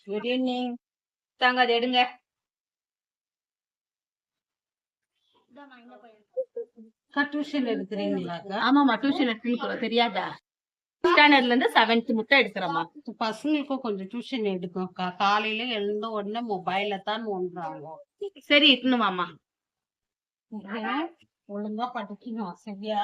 Good evening. தாங்க அதை எடுங்க. டியூஷன் எடுக்கிறீங்களா? ஆமாம்மா, டியூஷன் எடுத்துன்னு தெரியாதா? ஸ்டாண்டர்ட்ல இருந்து 7th முட்டை எடுக்கிறோமா. பசங்களுக்கும் கொஞ்சம் டியூஷன் எடுக்கும். காலையில எழுந்த உடனே மொபைல தான் ஒன்றாங்க. சரி, இட்டுனுமாமா. ஒழுங்கா படிக்கணும், சரியா?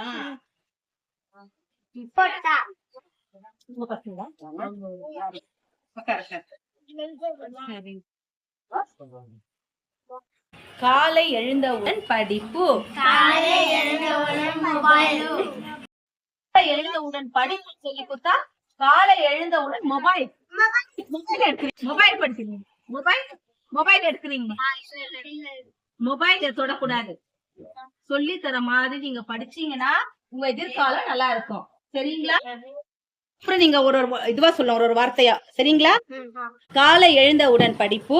காலை எழுந்தவுடன் படிப்பு. எழுந்தவுடன் படிப்பு சொல்லி கொடுத்தா காலை எழுந்தவுடன் மொபைல் படிக்கிறீங்க. மொபைல் எடுக்கிறீங்க. மொபைல் தொடக்கூடாது. சொல்லி தர மாதிரி நீங்க படிச்சீங்கன்னா உங்க எதிர்காலம் நல்லா இருக்கும். சரிங்களா? அப்புறம் நீங்க ஒரு இதுவா சொல்ல ஒரு வார்த்தையா, சரிங்களா? காலை எழுந்தவுடன் படிப்பு,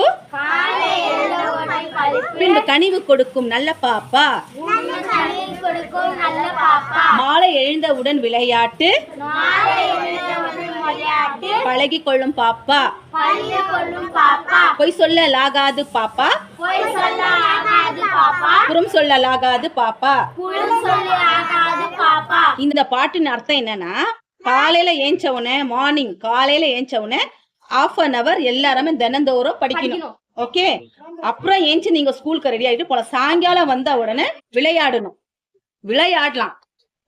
பின்பு கனிவு கொடுக்கும் நல்ல பாப்பா. மாலை எழுந்தவுடன் விளையாட்டு, பழகி கொள்ளும் பாப்பா. பொய் சொல்லலாகாது பாப்பா, புறம் சொல்லலாகாது பாப்பா. இந்த பாட்டின் அர்த்தம் என்னன்னா, காலையில ஏஞ்சவுடனே மார்னிங் காலையில ஏஞ்சவுடனே 1/2 hour எல்லாருமே தினந்தோறும் படிக்கணும். ஓகே? அப்புறம் ஏஞ்சி நீங்க ஸ்கூலுக்கு ரெடி ஆகிட்டு போல. சாயங்காலம் வந்த உடனே விளையாடலாம்.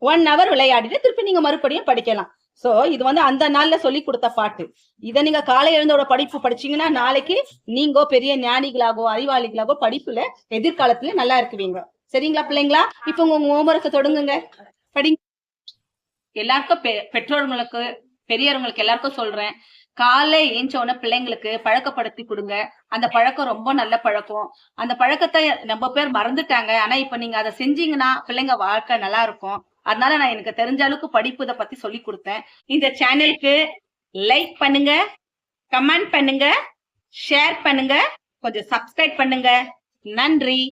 1 hour விளையாடிட்டு திருப்பி நீங்க மறுபடியும் படிக்கலாம். சோ இது அந்த நாள்ல சொல்லி கொடுத்த பாட்டு. இதை நீங்க காலை எழுந்தோட படிப்பு படிச்சீங்கன்னா நாளைக்கு நீங்க பெரிய ஞானிகளாகவோ அறிவாளிகளாகவோ படிப்புல எதிர்காலத்துல நல்லா இருக்குவீங்க. சரிங்களா பிள்ளைங்களா? இப்ப உங்க ஹோம்வொர்க்கை தொடங்குங்க, படிங்க. எல்லாருக்கும் பெற்றோர்களுக்கு பெரியவங்களுக்கு எல்லாருக்கும் சொல்றேன், காலை ஏஞ்சோன பிள்ளைங்களுக்கு பழக்கப்படுத்தி கொடுங்க. அந்த பழக்கம் ரொம்ப நல்ல பழக்கம். அந்த பழக்கத்தை ரொம்ப பேர் மறந்துட்டாங்க. ஆனா இப்ப நீங்க அதை செஞ்சீங்கன்னா பிள்ளைங்க வாழ்க்கை நல்லா இருக்கும். அதனால நான் எனக்கு தெரிஞ்ச அளவுக்கு படிப்பு இதை பத்தி சொல்லி கொடுத்தேன். இந்த சேனலுக்கு லைக் பண்ணுங்க, கமெண்ட் பண்ணுங்க, ஷேர் பண்ணுங்க, கொஞ்சம் சப்ஸ்கிரைப் பண்ணுங்க. நன்றி.